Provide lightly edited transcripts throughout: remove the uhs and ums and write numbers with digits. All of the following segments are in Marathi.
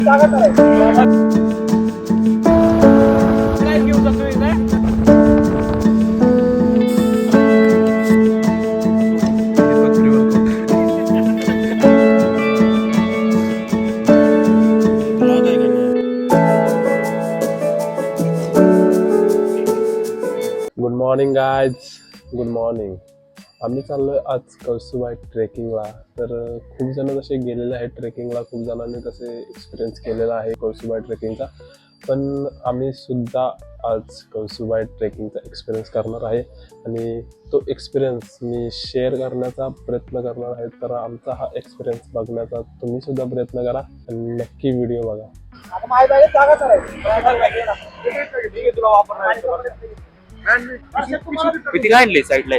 Good morning guys, good morning. आम्ही चाललोय आज कळसुबाई ट्रेकिंगला. तर खूप जण जसे गेलेले आहेत ट्रेकिंगला, खूप जणांनी तसे एक्सपिरियन्स केलेला आहे कळसुबाई ट्रेकिंगचा. पण आम्ही सुद्धा आज कळसुबाई ट्रेकिंगचा एक्सपिरियन्स करणार आहे आणि तो एक्सपिरियन्स मी शेअर करण्याचा प्रयत्न करणार आहे. तर आमचा हा एक्सपिरियन्स बघण्याचा तुम्ही सुद्धा प्रयत्न करा आणि नक्की व्हिडिओ बघा. किती काय आणले साईडला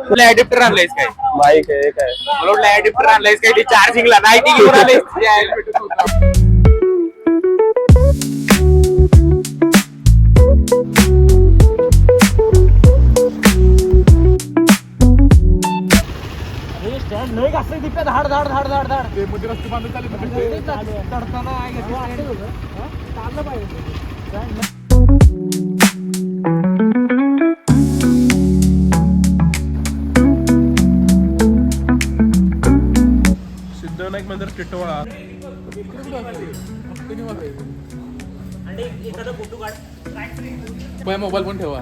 तुला ऍडॅप्टर आणलायस काय? माईक आहे काय? मला वाटलं ऍडॅप्टर आणलायस काय? ते चार्जिंगला नाही ती घेऊन आलेस. नाही घासले दिप्या धाड धाड धाड धाड धाड ते मध्ये रस्ते बांधून चालले चढताना चाललं पाहिजे. सिद्धविनायक मंदिर टिटवाळा. मोबाईल पण ठेवा.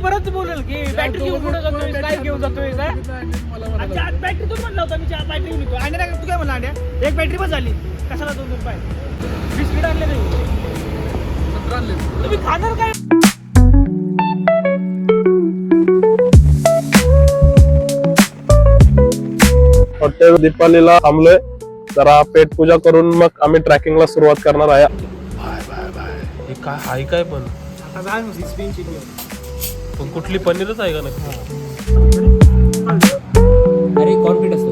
परत बोलेल की बॅटरी घेऊन पुढे जातोय, काय घेऊन जातोय काय? बॅटरी तू म्हणला होता मी बॅटरी घेऊन येतो. आणि तू काय म्हणला अंड्या एक बॅटरी पण झाली कशाला 2 रुपये बिस्किट आणले नाही तुम्ही खाणार काय? हॉटेल दीपालीला थांबलोय. जरा पेट पूजा करून मग आम्ही ट्रॅकिंगला सुरुवात करणार आहे. हे काय आहे काय पण पण कुठली पनीरच आहे का नक्की? अरे confidence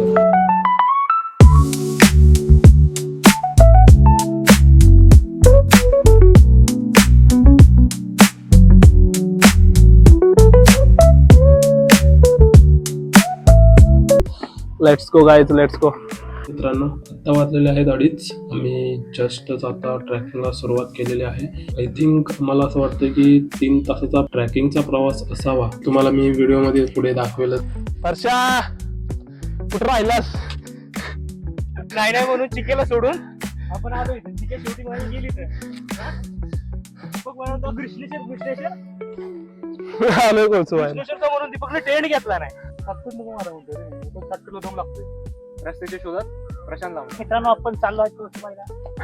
let's go guys, let's go. मित्रांनो, आता वाजलेले आहेत 2:30. आम्ही जस्टच आता ट्रॅकिंगला सुरुवात केलेली आहे. आय थिंक मला असं वाटतं की 3 तासाचा ट्रॅकिंगचा प्रवास असावा. तुम्हाला मी व्हिडिओमध्ये पुढे दाखवेल. वर्षा कुठं राहिलास? नाही म्हणून चिकेला सोडून आपण आलो इथे. चिके शेवटी मला गेली तर दीपक म्हणतो विश्लेषण आलोय कळसुबाई. विश्लेषणचा म्हणून दीपकने टेंट घेतला नाही. शॉर्टकट नको मारा म्हणतो रे. पण शॉर्टकटला दम लागतोय रस्त्याच्या शोधात. प्रशांत लावून मित्रांनो आपण चाललो आहे कळसुबाईला.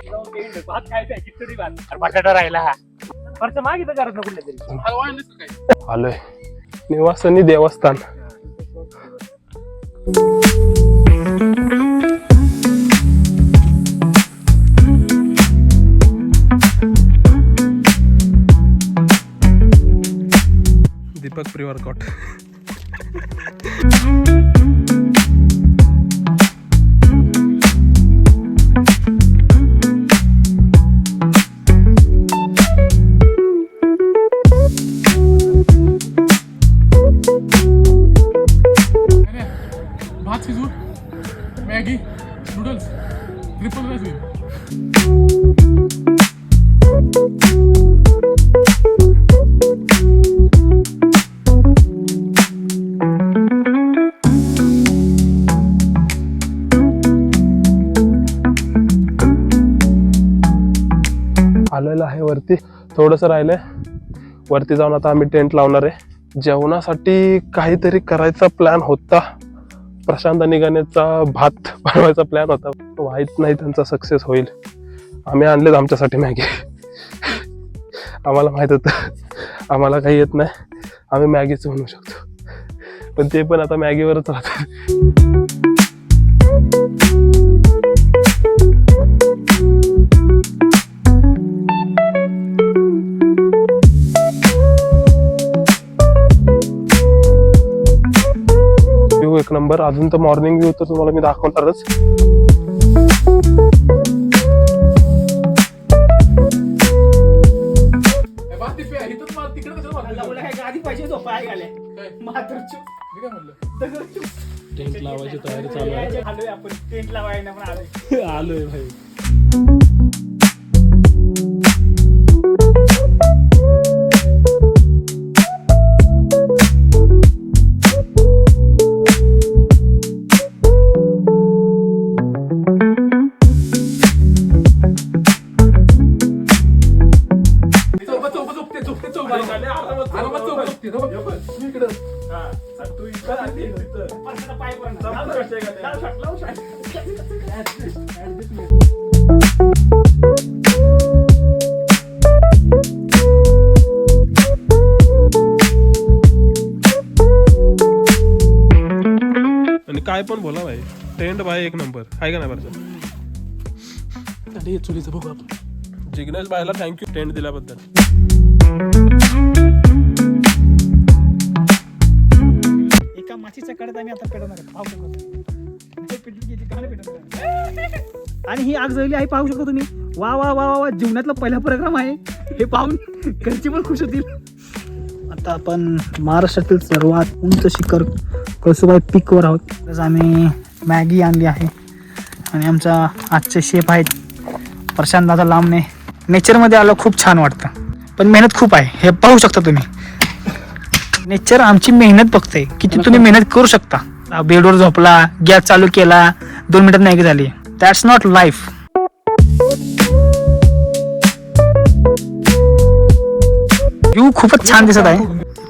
जाऊन टेंट घेतो. भात खायचा आहे, खिचडी भात. बटाटा राहिला हा खर्च माग इथं करत ना कुठल्या तरी. आलोय निवासनी देवस्थान. Deepak pre workout. भात शिजू, मॅगी, नूडल्स, ट्रिपल राईस होईल. आलेलं आहे वरती. थोडंसं राहिलंय. वरती जाऊन आता आम्ही टेंट लावणार आहे. जेवणासाठी काहीतरी करायचा प्लॅन होता. प्रशांत आणि गणेशचा भात बनवायचा प्लॅन होता. माहीत नाही त्यांचा सक्सेस होईल. आम्ही आणलेच आमच्यासाठी मॅगी. आम्हाला माहित होतं आम्हाला काही येत नाही. आम्ही मॅगीच बनवू शकतो. पण ते पण आता मॅगीवरच राहतं. एक नंबर. अजून तर मॉर्निंग व्ह्यू तर तुम्हाला मी दाखवणारच. आधी पाहिजे पाय घाले मातृचूप मी काय म्हणलं टेंट लावायची तयारी चालू आहे. आलोय आपण टेंट लावायला पण आलोय. आलोय भाई. पाय पण लावू आणि काय पण बोला भाई, टेंट भाई एक नंबर आहे का नाही बरं. चुलीचं बघू आपण. जिग्नेश भाईला थँक्यू टेंट दिल्याबद्दल. एका माचीच्या कडेत आम्ही आता पेटवणार आहोत. पाहू शकतो आणि ही आग जळली आहे, पाहू शकता तुम्ही. वा वा वा वा, जीवनातला पहिला प्रोग्राम आहे हे पाहून घरचे पण खुश होतील. आता आपण महाराष्ट्रातील सर्वात उंच शिखर कळसुबाई पीकवर आहोत. तसं आम्ही मॅगी आणली आहे आणि आमचा आजचे शेफ आहेत प्रशांत दादा लांबणे. नेचरमध्ये आलं खूप छान वाटतं, पण मेहनत खूप आहे हे पाहू शकता तुम्ही. नेचर आमची मेहनत बघते, किती तुम्ही मेहनत करू शकता. बेडवर झोपला, गॅस चालू केला, 2 मिनिटात मॅगी झाली. That's not life. व्ह्यू खूपच छान दिसत आहे,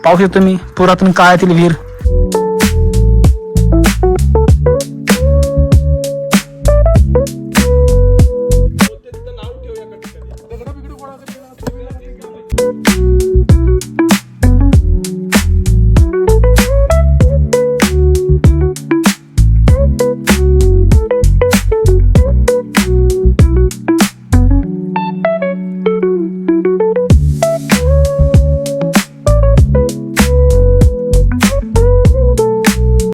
पाहू शकतो तुम्ही. पुरातन काळातील विहीर